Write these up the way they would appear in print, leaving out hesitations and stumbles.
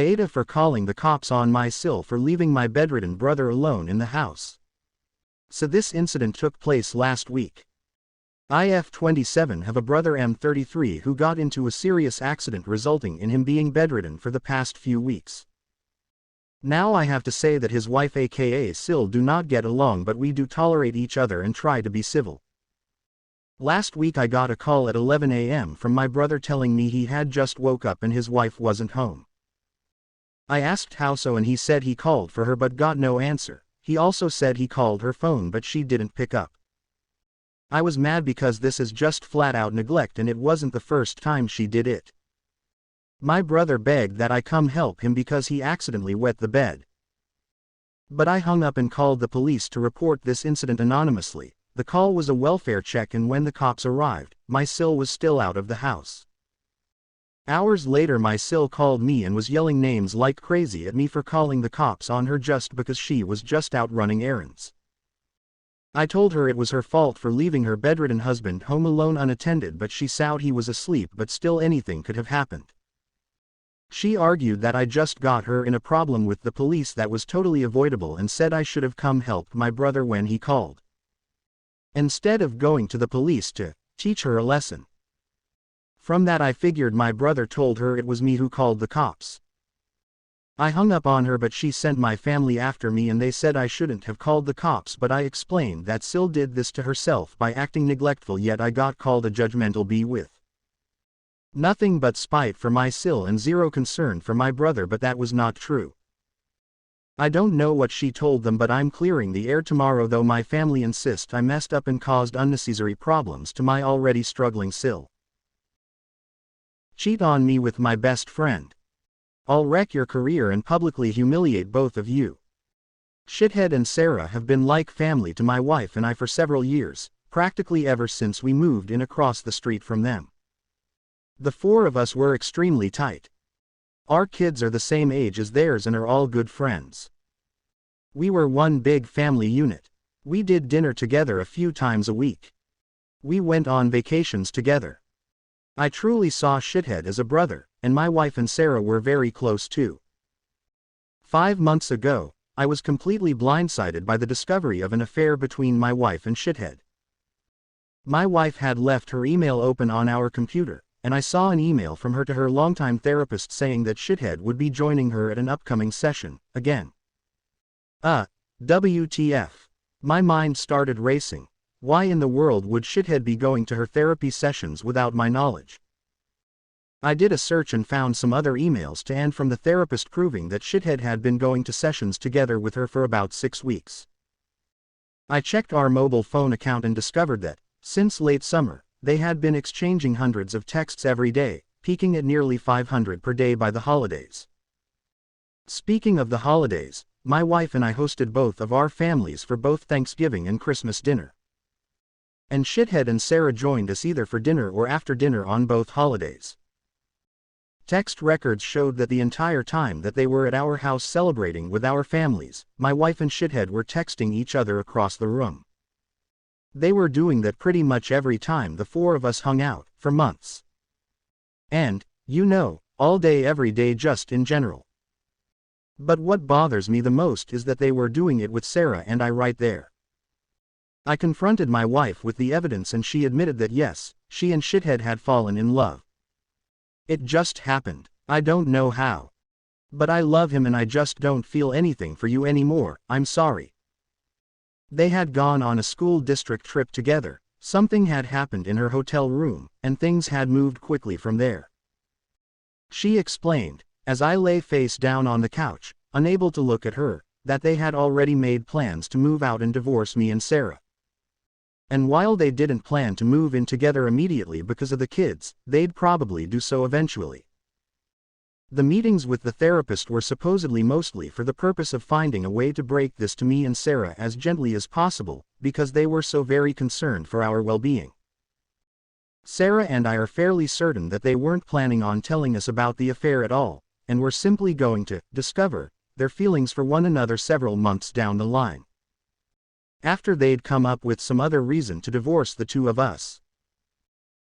Ada for calling the cops on my Sil for leaving my bedridden brother alone in the house. So this incident took place last week. IF 27 have a brother M33 who got into a serious accident resulting in him being bedridden for the past few weeks. Now I have to say that his wife aka Sil do not get along, but we do tolerate each other and try to be civil. Last week I got a call at 11 a.m. from my brother telling me he had just woke up and his wife wasn't home. I asked how so and he said he called for her but got no answer. He also said he called her phone but she didn't pick up. I was mad because this is just flat out neglect and it wasn't the first time she did it. My brother begged that I come help him because he accidentally wet the bed. But I hung up and called the police to report this incident anonymously. The call was a welfare check and when the cops arrived, my Sil was still out of the house. Hours later my Sil called me and was yelling names like crazy at me for calling the cops on her just because she was just out running errands. I told her it was her fault for leaving her bedridden husband home alone unattended, but she said he was asleep, but still anything could have happened. She argued that I just got her in a problem with the police that was totally avoidable and said I should have come help my brother when he called, instead of going to the police to teach her a lesson. From that I figured my brother told her it was me who called the cops. I hung up on her but she sent my family after me and they said I shouldn't have called the cops, but I explained that Sil did this to herself by acting neglectful, yet I got called a judgmental bee with nothing but spite for my Sil and zero concern for my brother, but that was not true. I don't know what she told them, but I'm clearing the air tomorrow, though my family insist I messed up and caused unnecessary problems to my already struggling Sil. Cheat on me with my best friend. I'll wreck your career and publicly humiliate both of you. Shithead and Sarah have been like family to my wife and I for several years, practically ever since we moved in across the street from them. The four of us were extremely tight. Our kids are the same age as theirs and are all good friends. We were one big family unit. We did dinner together a few times a week. We went on vacations together. I truly saw Shithead as a brother, and my wife and Sarah were very close too. 5 months ago, I was completely blindsided by the discovery of an affair between my wife and Shithead. My wife had left her email open on our computer, and I saw an email from her to her longtime therapist saying that Shithead would be joining her at an upcoming session, again. WTF. My mind started racing. Why in the world would Shithead be going to her therapy sessions without my knowledge? I did a search and found some other emails to and from the therapist proving that Shithead had been going to sessions together with her for about 6 weeks. I checked our mobile phone account and discovered that, since late summer, they had been exchanging hundreds of texts every day, peaking at nearly 500 per day by the holidays. Speaking of the holidays, my wife and I hosted both of our families for both Thanksgiving and Christmas dinner. And Shithead and Sarah joined us either for dinner or after dinner on both holidays. Text records showed that the entire time that they were at our house celebrating with our families, my wife and Shithead were texting each other across the room. They were doing that pretty much every time the four of us hung out, for months. And, you know, all day every day just in general. But what bothers me the most is that they were doing it with Sarah and I right there. I confronted my wife with the evidence and she admitted that yes, she and Shithead had fallen in love. It just happened. I don't know how. But I love him and I just don't feel anything for you anymore, I'm sorry. They had gone on a school district trip together, something had happened in her hotel room, and things had moved quickly from there. She explained, as I lay face down on the couch, unable to look at her, that they had already made plans to move out and divorce me and Sarah. And while they didn't plan to move in together immediately because of the kids, they'd probably do so eventually. The meetings with the therapist were supposedly mostly for the purpose of finding a way to break this to me and Sarah as gently as possible, because they were so very concerned for our well-being. Sarah and I are fairly certain that they weren't planning on telling us about the affair at all, and were simply going to discover their feelings for one another several months down the line, after they'd come up with some other reason to divorce the two of us.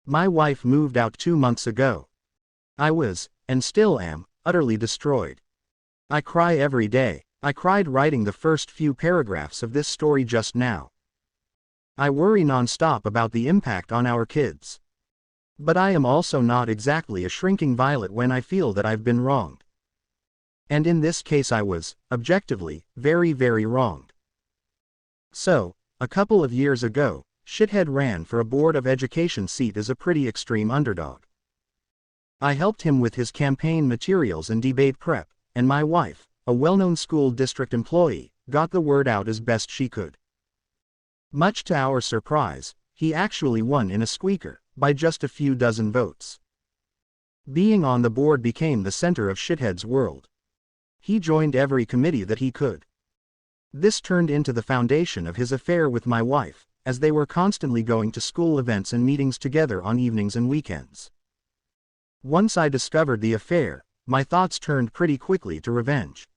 My wife moved out 2 months ago. I was, and still am, utterly destroyed. I cry every day. I cried writing the first few paragraphs of this story just now. I worry non-stop about the impact on our kids. But I am also not exactly a shrinking violet when I feel that I've been wronged. And in this case I was, objectively, very, very wronged. So, a couple of years ago, Shithead ran for a Board of Education seat as a pretty extreme underdog. I helped him with his campaign materials and debate prep, and my wife, a well-known school district employee, got the word out as best she could. Much to our surprise, he actually won in a squeaker, by just a few dozen votes. Being on the board became the center of Shithead's world. He joined every committee that he could. This turned into the foundation of his affair with my wife, as they were constantly going to school events and meetings together on evenings and weekends. Once I discovered the affair, my thoughts turned pretty quickly to revenge.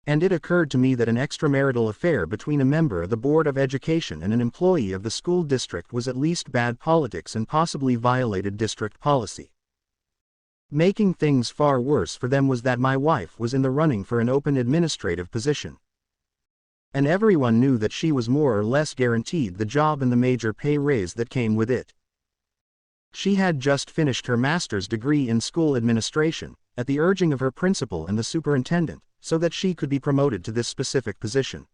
And it occurred to me that an extramarital affair between a member of the Board of Education and an employee of the school district was at least bad politics and possibly violated district policy. Making things far worse for them was that my wife was in the running for an open administrative position. And everyone knew that she was more or less guaranteed the job and the major pay raise that came with it. She had just finished her master's degree in school administration, at the urging of her principal and the superintendent, so that she could be promoted to this specific position.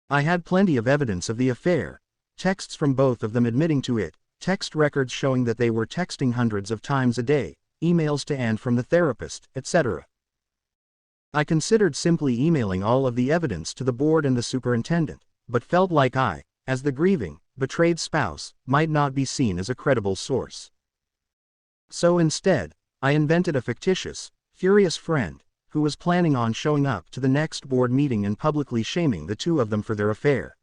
I had plenty of evidence of the affair, texts from both of them admitting to it, text records showing that they were texting hundreds of times a day, emails to and from the therapist, etc. I considered simply emailing all of the evidence to the board and the superintendent, but felt like I, as the grieving, betrayed spouse, might not be seen as a credible source. So instead, I invented a fictitious, furious friend, who was planning on showing up to the next board meeting and publicly shaming the two of them for their affair.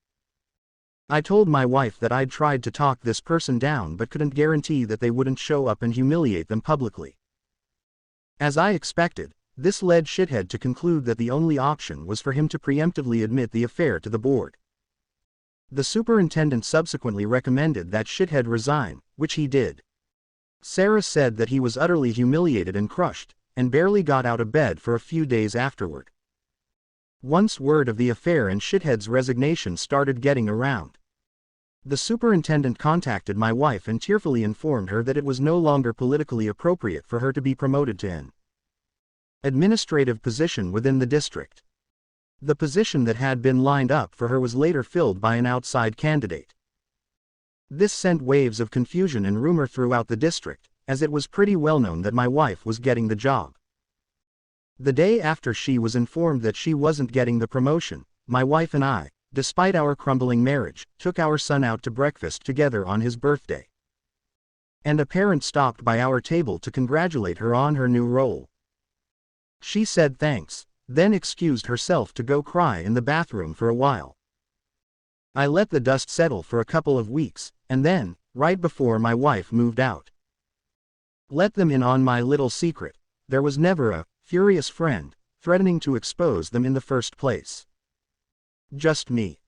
I told my wife that I'd tried to talk this person down but couldn't guarantee that they wouldn't show up and humiliate them publicly. As I expected, this led Shithead to conclude that the only option was for him to preemptively admit the affair to the board. The superintendent subsequently recommended that Shithead resign, which he did. Sarah said that he was utterly humiliated and crushed, and barely got out of bed for a few days afterward. Once word of the affair and Shithead's resignation started getting around, the superintendent contacted my wife and tearfully informed her that it was no longer politically appropriate for her to be promoted to an administrative position within the district. The position that had been lined up for her was later filled by an outside candidate. This sent waves of confusion and rumor throughout the district, as it was pretty well known that my wife was getting the job. The day after she was informed that she wasn't getting the promotion, my wife and I, despite our crumbling marriage, took our son out to breakfast together on his birthday. And a parent stopped by our table to congratulate her on her new role. She said thanks, then excused herself to go cry in the bathroom for a while. I let the dust settle for a couple of weeks, and then, right before my wife moved out, let them in on my little secret: there was never a furious friend threatening to expose them in the first place. Just me.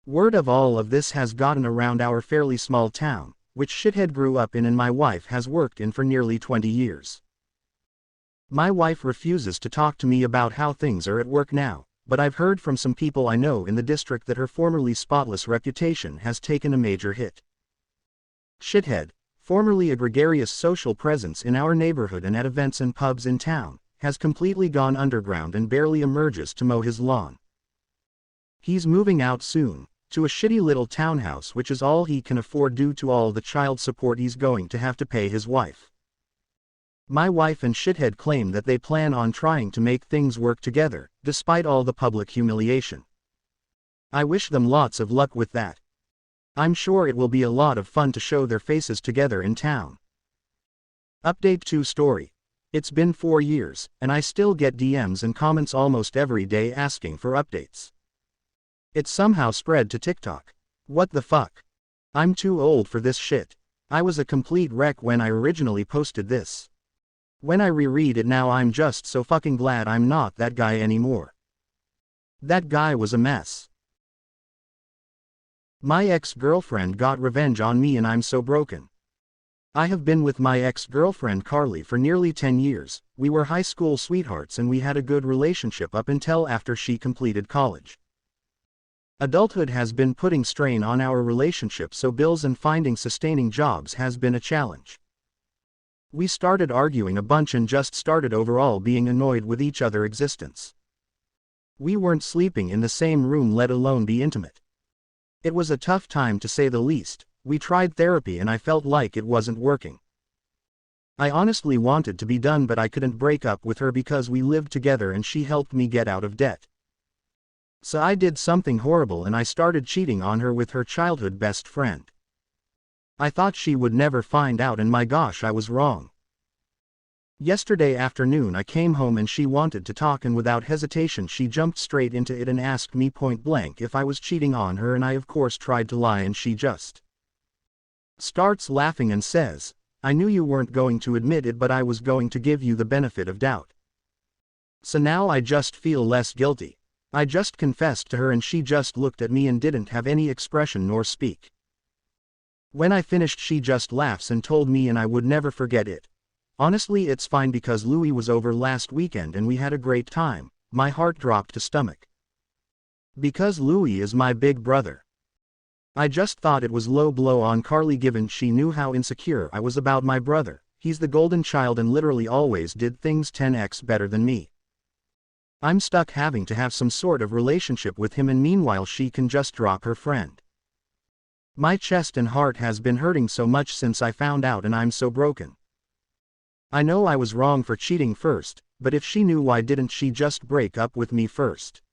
Word of all of this has gotten around our fairly small town, which Shithead grew up in and my wife has worked in for nearly 20 years. My wife refuses to talk to me about how things are at work now, but I've heard from some people I know in the district that her formerly spotless reputation has taken a major hit. Shithead, formerly a gregarious social presence in our neighborhood and at events and pubs in town, has completely gone underground and barely emerges to mow his lawn. He's moving out soon, to a shitty little townhouse which is all he can afford due to all the child support he's going to have to pay his wife. My wife and Shithead claim that they plan on trying to make things work together, despite all the public humiliation. I wish them lots of luck with that. I'm sure it will be a lot of fun to show their faces together in town. Update 2 story. It's been 4 years, and I still get DMs and comments almost every day asking for updates. It somehow spread to TikTok. What the fuck? I'm too old for this shit. I was a complete wreck when I originally posted this. When I reread it now I'm just so fucking glad I'm not that guy anymore. That guy was a mess. My ex-girlfriend got revenge on me and I'm so broken. I have been with my ex-girlfriend Carly for nearly 10 years, we were high school sweethearts and we had a good relationship up until after she completed college. Adulthood has been putting strain on our relationship, so bills and finding sustaining jobs has been a challenge. We started arguing a bunch and just started overall being annoyed with each other's existence. We weren't sleeping in the same room, let alone be intimate. It was a tough time to say the least. We tried therapy and I felt like it wasn't working. I honestly wanted to be done, but I couldn't break up with her because we lived together and she helped me get out of debt. So I did something horrible and I started cheating on her with her childhood best friend. I thought she would never find out, and my gosh, I was wrong. Yesterday afternoon I came home and she wanted to talk, and without hesitation she jumped straight into it and asked me point blank if I was cheating on her, and I of course tried to lie, and she just starts laughing and says, "I knew you weren't going to admit it, but I was going to give you the benefit of doubt. So now I just feel less guilty. I just confessed to her and she just looked at me and didn't have any expression nor speak. When I finished she just laughs and told me and I would never forget it. Honestly, it's fine because Louis was over last weekend and we had a great time." My heart dropped to stomach. Because Louis is my big brother. I just thought it was low blow on Carly given she knew how insecure I was about my brother. He's the golden child and literally always did things 10x better than me. I'm stuck having to have some sort of relationship with him, and meanwhile she can just drop her friend. My chest and heart has been hurting so much since I found out, and I'm so broken. I know I was wrong for cheating first, but if she knew, why didn't she just break up with me first?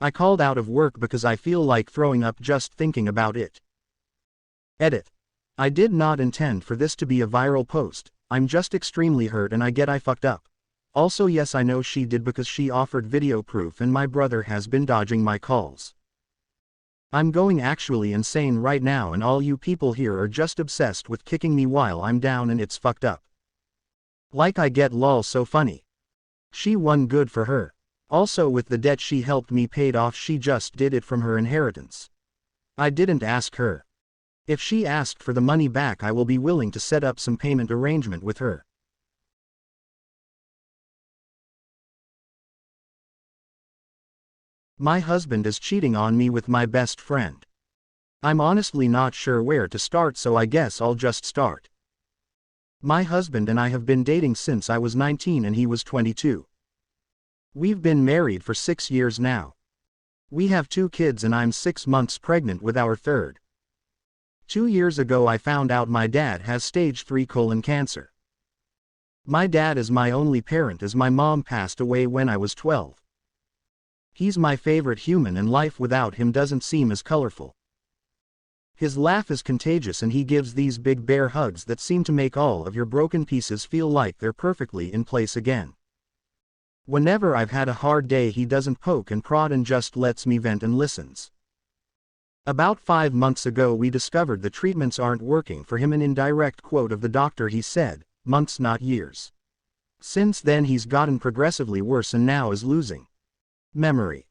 I called out of work because I feel like throwing up just thinking about it. Edit. I did not intend for this to be a viral post. I'm just extremely hurt and I get I fucked up. Also, yes, I know she did because she offered video proof and my brother has been dodging my calls. I'm going actually insane right now, and all you people here are just obsessed with kicking me while I'm down, and it's fucked up. Like, I get lol, so funny. She won, good for her. Also, with the debt she helped me paid off, she just did it from her inheritance. I didn't ask her. If she asked for the money back, I will be willing to set up some payment arrangement with her. My husband is cheating on me with my best friend. I'm honestly not sure where to start, so I guess I'll just start. My husband and I have been dating since I was 19 and he was 22. We've been married for 6 years now. We have 2 kids and I'm 6 months pregnant with our third. 2 years ago I found out my dad has stage 3 colon cancer. My dad is my only parent as my mom passed away when I was 12. He's my favorite human and life without him doesn't seem as colorful. His laugh is contagious and he gives these big bear hugs that seem to make all of your broken pieces feel like they're perfectly in place again. Whenever I've had a hard day, he doesn't poke and prod and just lets me vent and listens. About 5 months ago we discovered the treatments aren't working for him, an indirect quote of the doctor. He said, "Months, not years." Since then he's gotten progressively worse and now is losing memory.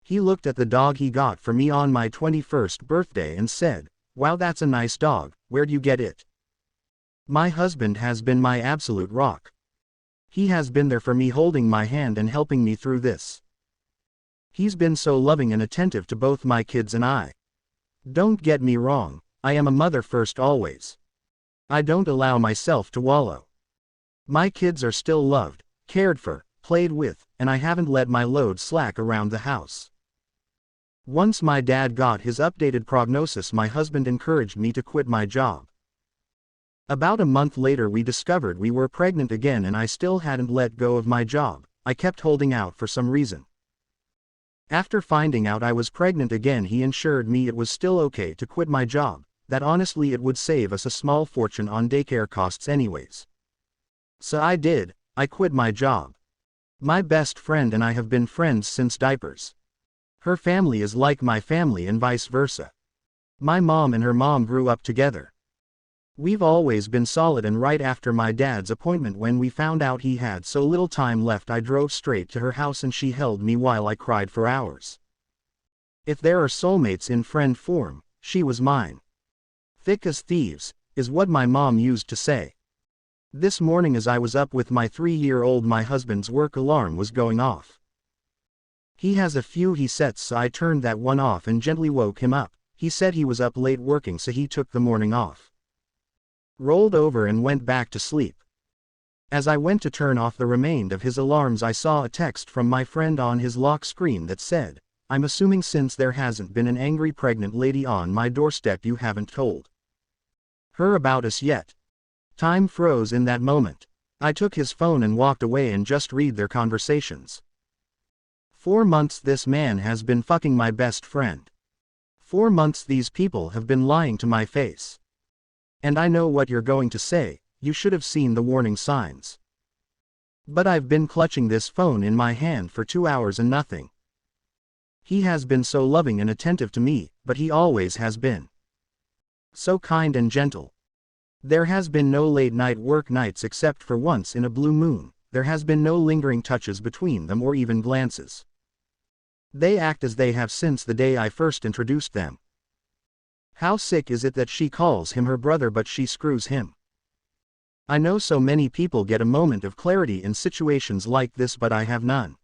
He looked at the dog he got for me on my 21st birthday and said, "Wow, that's a nice dog, where'd you get it?" My husband has been my absolute rock. He has been there for me, holding my hand and helping me through this. He's been so loving and attentive to both my kids and I. Don't get me wrong, I am a mother first always. I don't allow myself to wallow. My kids are still loved, cared for, played with, and I haven't let my load slack around the house. Once my dad got his updated prognosis, my husband encouraged me to quit my job. About a month later we discovered we were pregnant again and I still hadn't let go of my job. I kept holding out for some reason. After finding out I was pregnant again, he assured me it was still okay to quit my job, that honestly it would save us a small fortune on daycare costs anyways. So I did. I quit my job. My best friend and I have been friends since diapers. Her family is like my family and vice versa. My mom and her mom grew up together. We've always been solid, and right after my dad's appointment, when we found out he had so little time left, I drove straight to her house and she held me while I cried for hours. If there are soulmates in friend form, she was mine. Thick as thieves, is what my mom used to say. This morning as I was up with my 3-year-old, my husband's work alarm was going off. He has a few he sets, so I turned that one off and gently woke him up. He said he was up late working, so he took the morning off. Rolled over and went back to sleep. As I went to turn off the remainder of his alarms, I saw a text from my friend on his lock screen that said, "I'm assuming since there hasn't been an angry pregnant lady on my doorstep you haven't told her about us yet." Time froze in that moment. I took his phone and walked away and just read their conversations. 4 months this man has been fucking my best friend. 4 months these people have been lying to my face. And I know what you're going to say, you should have seen the warning signs. But I've been clutching this phone in my hand for 2 hours and nothing. He has been so loving and attentive to me, but he always has been so kind and gentle. There has been no late night work nights except for once in a blue moon. There has been no lingering touches between them or even glances. They act as they have since the day I first introduced them. How sick is it that she calls him her brother but she screws him? I know so many people get a moment of clarity in situations like this, but I have none.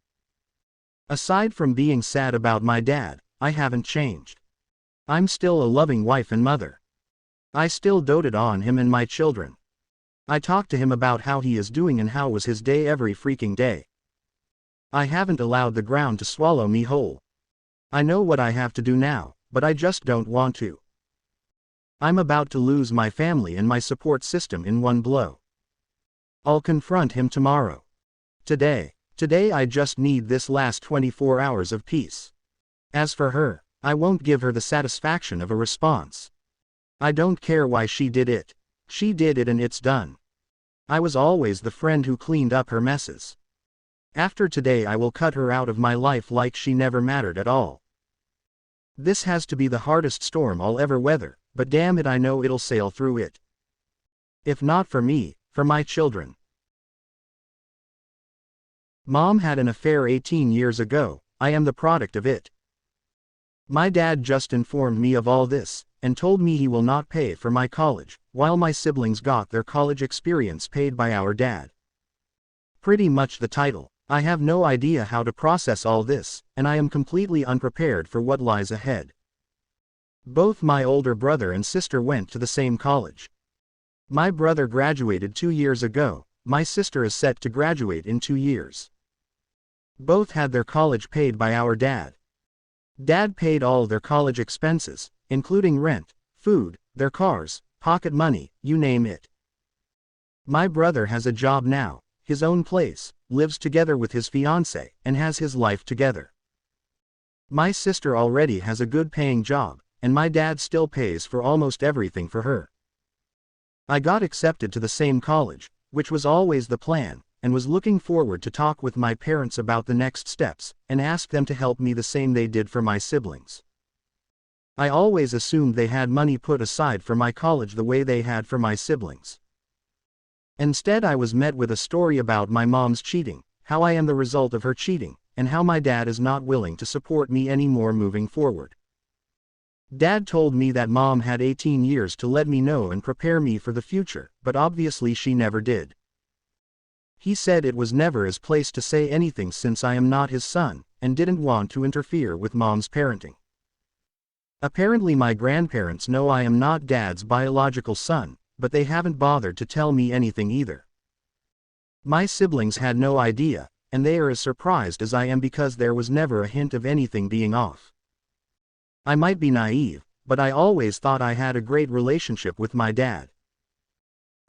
Aside from being sad about my dad, I haven't changed. I'm still a loving wife and mother. I still doted on him and my children. I talk to him about how he is doing and how was his day every freaking day. I haven't allowed the ground to swallow me whole. I know what I have to do now, but I just don't want to. I'm about to lose my family and my support system in one blow. I'll confront him tomorrow. Today I just need this last 24 hours of peace. As for her, I won't give her the satisfaction of a response. I don't care why she did it. She did it and it's done. I was always the friend who cleaned up her messes. After today I will cut her out of my life like she never mattered at all. This has to be the hardest storm I'll ever weather, but damn it, I know it'll sail through it. If not for me, for my children. Mom had an affair 18 years ago, I am the product of it. My dad just informed me of all this, and told me he will not pay for my college, while my siblings got their college experience paid by our dad. Pretty much the title. I have no idea how to process all this, and I am completely unprepared for what lies ahead. Both my older brother and sister went to the same college. My brother graduated 2 years ago, my sister is set to graduate in 2 years. Both had their college paid by our dad. Dad paid all their college expenses, including rent, food, their cars, pocket money, you name it. My brother has a job now, his own place, lives together with his fiancée, and has his life together. My sister already has a good paying job, and my dad still pays for almost everything for her. I got accepted to the same college, which was always the plan, and was looking forward to talk with my parents about the next steps, and ask them to help me the same they did for my siblings. I always assumed they had money put aside for my college the way they had for my siblings. Instead I was met with a story about my mom's cheating, how I am the result of her cheating, and how my dad is not willing to support me anymore moving forward. Dad told me that mom had 18 years to let me know and prepare me for the future, but obviously she never did. He said it was never his place to say anything since I am not his son, and didn't want to interfere with mom's parenting. Apparently my grandparents know I am not dad's biological son, but they haven't bothered to tell me anything either. My siblings had no idea, and they are as surprised as I am because there was never a hint of anything being off. I might be naive, but I always thought I had a great relationship with my dad.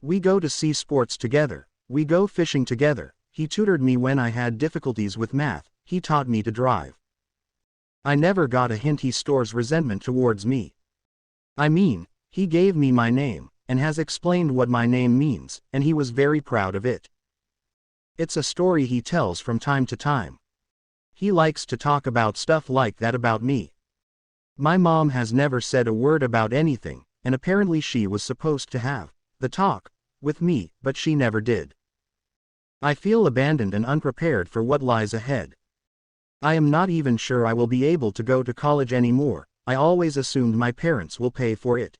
We go to see sports together, we go fishing together, he tutored me when I had difficulties with math, he taught me to drive. I never got a hint he stores resentment towards me. I mean, he gave me my name, and has explained what my name means, and he was very proud of it. It's a story he tells from time to time. He likes to talk about stuff like that about me. My mom has never said a word about anything, and apparently she was supposed to have the talk with me, but she never did. I feel abandoned and unprepared for what lies ahead. I am not even sure I will be able to go to college anymore. I always assumed my parents will pay for it.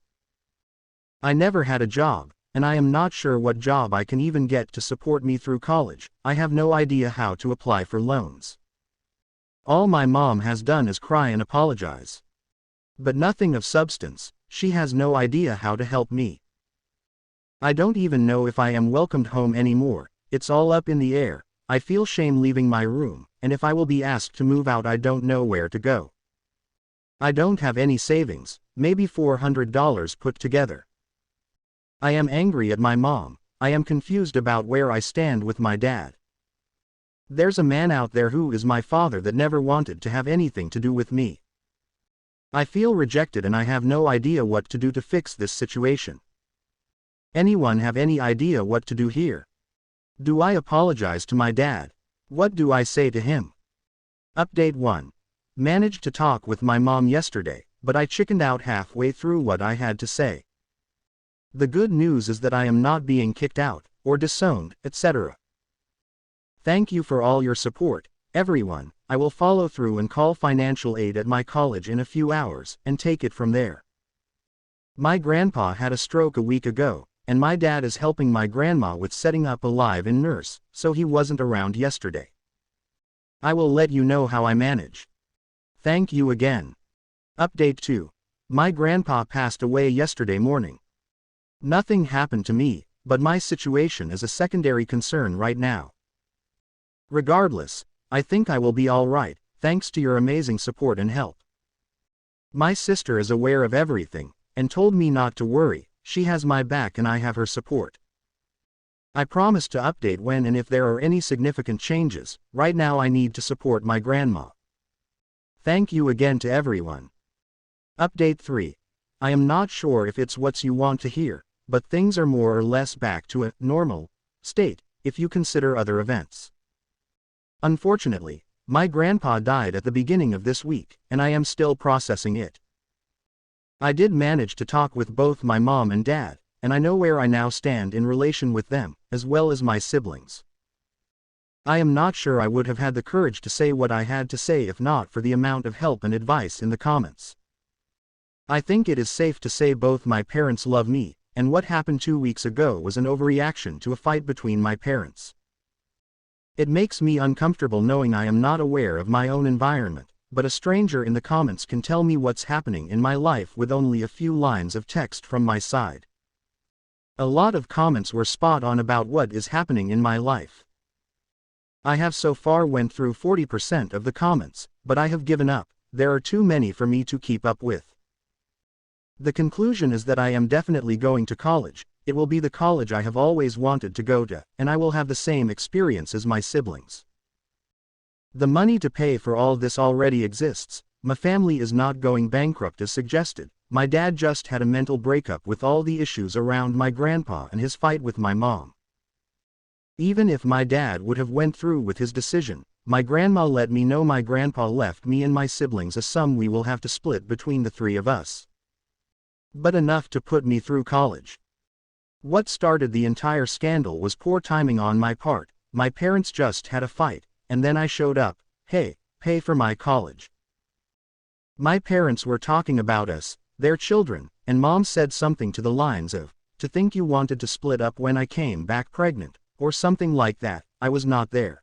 I never had a job, and I am not sure what job I can even get to support me through college. I have no idea how to apply for loans. All my mom has done is cry and apologize. But nothing of substance. She has no idea how to help me. I don't even know if I am welcomed home anymore. It's all up in the air. I feel shame leaving my room, and if I will be asked to move out, I don't know where to go. I don't have any savings, maybe $400 put together. I am angry at my mom. I am confused about where I stand with my dad. There's a man out there who is my father that never wanted to have anything to do with me. I feel rejected and I have no idea what to do to fix this situation. Anyone have any idea what to do here? Do I apologize to my dad? What do I say to him? Update 1. Managed to talk with my mom yesterday, but I chickened out halfway through what I had to say. The good news is that I am not being kicked out, or disowned, etc. Thank you for all your support, everyone. I will follow through and call financial aid at my college in a few hours, and take it from there. My grandpa had a stroke a week ago, and my dad is helping my grandma with setting up a live-in nurse, so he wasn't around yesterday. I will let you know how I manage. Thank you again. Update 2. My grandpa passed away yesterday morning. Nothing happened to me, but my situation is a secondary concern right now. Regardless, I think I will be alright, thanks to your amazing support and help. My sister is aware of everything, and told me not to worry. She has my back and I have her support. I promise to update when and if there are any significant changes. Right now I need to support my grandma. Thank you again to everyone. Update 3. I am not sure if it's what you want to hear, but things are more or less back to a normal state, if you consider other events. Unfortunately, my grandpa died at the beginning of this week, and I am still processing it. I did manage to talk with both my mom and dad, and I know where I now stand in relation with them, as well as my siblings. I am not sure I would have had the courage to say what I had to say if not for the amount of help and advice in the comments. I think it is safe to say both my parents love me, and what happened 2 weeks ago was an overreaction to a fight between my parents. It makes me uncomfortable knowing I am not aware of my own environment, but a stranger in the comments can tell me what's happening in my life with only a few lines of text from my side. A lot of comments were spot on about what is happening in my life. I have so far went through 40% of the comments, but I have given up. There are too many for me to keep up with. The conclusion is that I am definitely going to college. It will be the college I have always wanted to go to, and I will have the same experience as my siblings. The money to pay for all this already exists. My family is not going bankrupt as suggested. My dad just had a mental breakup with all the issues around my grandpa and his fight with my mom. Even if my dad would have went through with his decision, my grandma let me know my grandpa left me and my siblings a sum we will have to split between the three of us. But enough to put me through college. What started the entire scandal was poor timing on my part. My parents just had a fight, and then I showed up. Hey, pay for my college. My parents were talking about us, their children, and mom said something to the lines of, "To think you wanted to split up when I came back pregnant," or something like that. I was not there.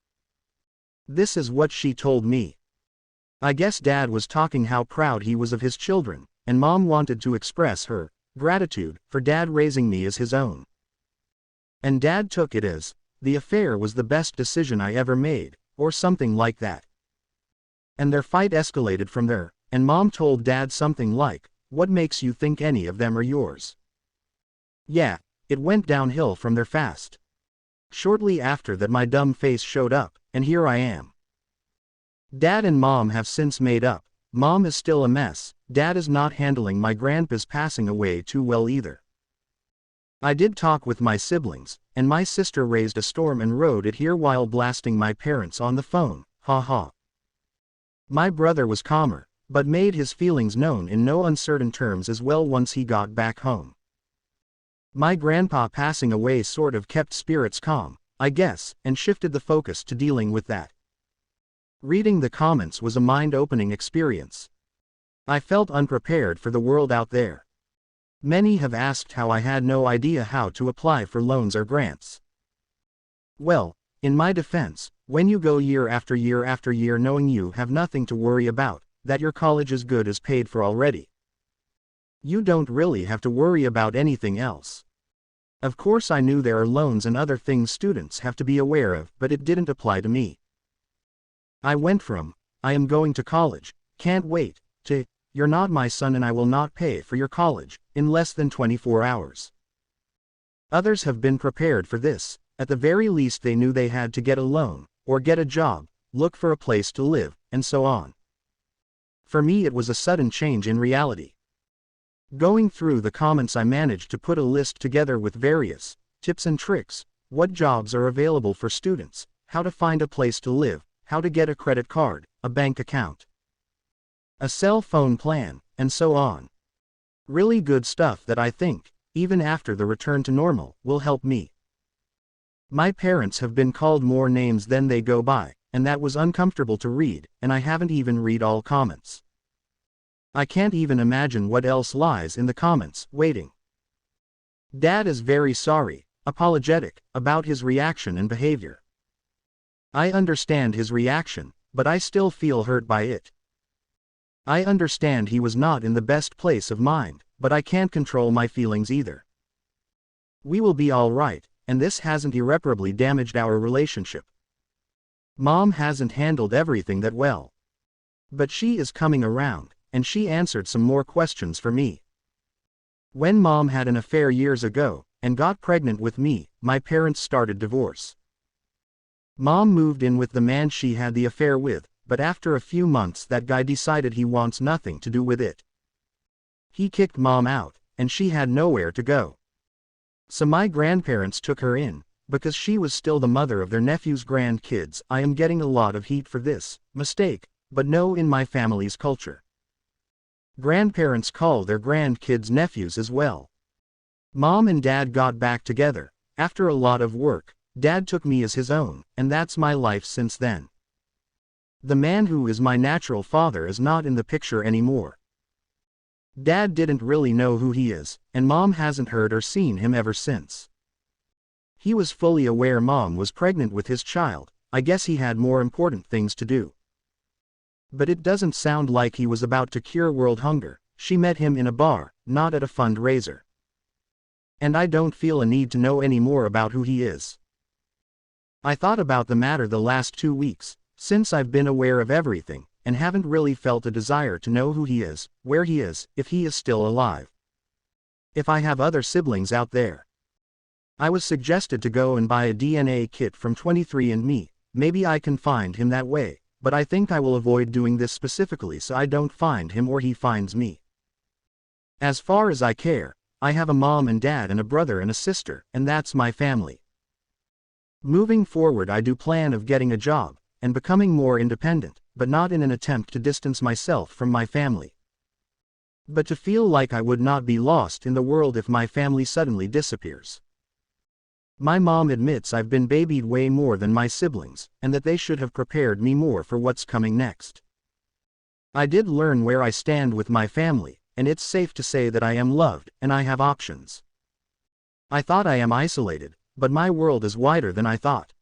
This is what she told me. I guess dad was talking how proud he was of his children, and mom wanted to express her gratitude for dad raising me as his own. And dad took it as, the affair was the best decision I ever made, or something like that. And their fight escalated from there, and mom told dad something like, "What makes you think any of them are yours?" Yeah, it went downhill from there fast. Shortly after that my dumb face showed up, and here I am. Dad and mom have since made up. Mom is still a mess. Dad is not handling my grandpa's passing away too well either. I did talk with my siblings, and my sister raised a storm and rode it here while blasting my parents on the phone, haha. My brother was calmer, but made his feelings known in no uncertain terms as well once he got back home. My grandpa passing away sort of kept spirits calm, I guess, and shifted the focus to dealing with that. Reading the comments was a mind-opening experience. I felt unprepared for the world out there. Many have asked how I had no idea how to apply for loans or grants. Well, in my defense, when you go year after year after year knowing you have nothing to worry about, that your college is good is paid for already, you don't really have to worry about anything else. Of course I knew there are loans and other things students have to be aware of, but it didn't apply to me. I went from, I am going to college, can't wait, to, you're not my son and I will not pay for your college, in less than 24 hours. Others have been prepared for this. At the very least they knew they had to get a loan, or get a job, look for a place to live, and so on. For me it was a sudden change in reality. Going through the comments I managed to put a list together with various tips and tricks, what jobs are available for students, how to find a place to live, how to get a credit card, a bank account, a cell phone plan, and so on. Really good stuff that I think, even after the return to normal, will help me. My parents have been called more names than they go by, and that was uncomfortable to read, and I haven't even read all comments. I can't even imagine what else lies in the comments, waiting. Dad is very sorry, apologetic, about his reaction and behavior. I understand his reaction, but I still feel hurt by it. I understand he was not in the best place of mind, but I can't control my feelings either. We will be all right, and this hasn't irreparably damaged our relationship. Mom hasn't handled everything that well. But she is coming around, and she answered some more questions for me. When Mom had an affair years ago, and got pregnant with me, my parents started divorce. Mom moved in with the man she had the affair with, but after a few months that guy decided he wants nothing to do with it. He kicked Mom out, and she had nowhere to go. So my grandparents took her in, because she was still the mother of their nephew's grandkids. I am getting a lot of heat for this mistake, but no, in my family's culture, grandparents call their grandkids nephews as well. Mom and Dad got back together. After a lot of work, Dad took me as his own, and that's my life since then. The man who is my natural father is not in the picture anymore. Dad didn't really know who he is, and Mom hasn't heard or seen him ever since. He was fully aware Mom was pregnant with his child. I guess he had more important things to do. But it doesn't sound like he was about to cure world hunger. She met him in a bar, not at a fundraiser. And I don't feel a need to know any more about who he is. I thought about the matter the last 2 weeks, since I've been aware of everything, and haven't really felt a desire to know who he is, where he is, if he is still alive. If I have other siblings out there. I was suggested to go and buy a DNA kit from 23andMe, maybe I can find him that way, but I think I will avoid doing this specifically so I don't find him or he finds me. As far as I care, I have a mom and dad and a brother and a sister, and that's my family. Moving forward I do plan of getting a job, and becoming more independent, but not in an attempt to distance myself from my family, but to feel like I would not be lost in the world if my family suddenly disappears. My mom admits I've been babied way more than my siblings, and that they should have prepared me more for what's coming next. I did learn where I stand with my family, and it's safe to say that I am loved, and I have options. I thought I am isolated, but my world is wider than I thought.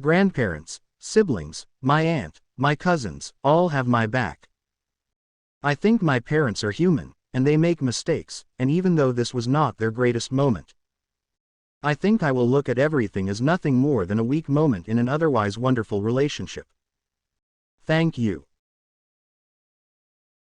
Grandparents, siblings, my aunt, my cousins, all have my back. I think my parents are human, and they make mistakes, and even though this was not their greatest moment, I think I will look at everything as nothing more than a weak moment in an otherwise wonderful relationship. Thank you.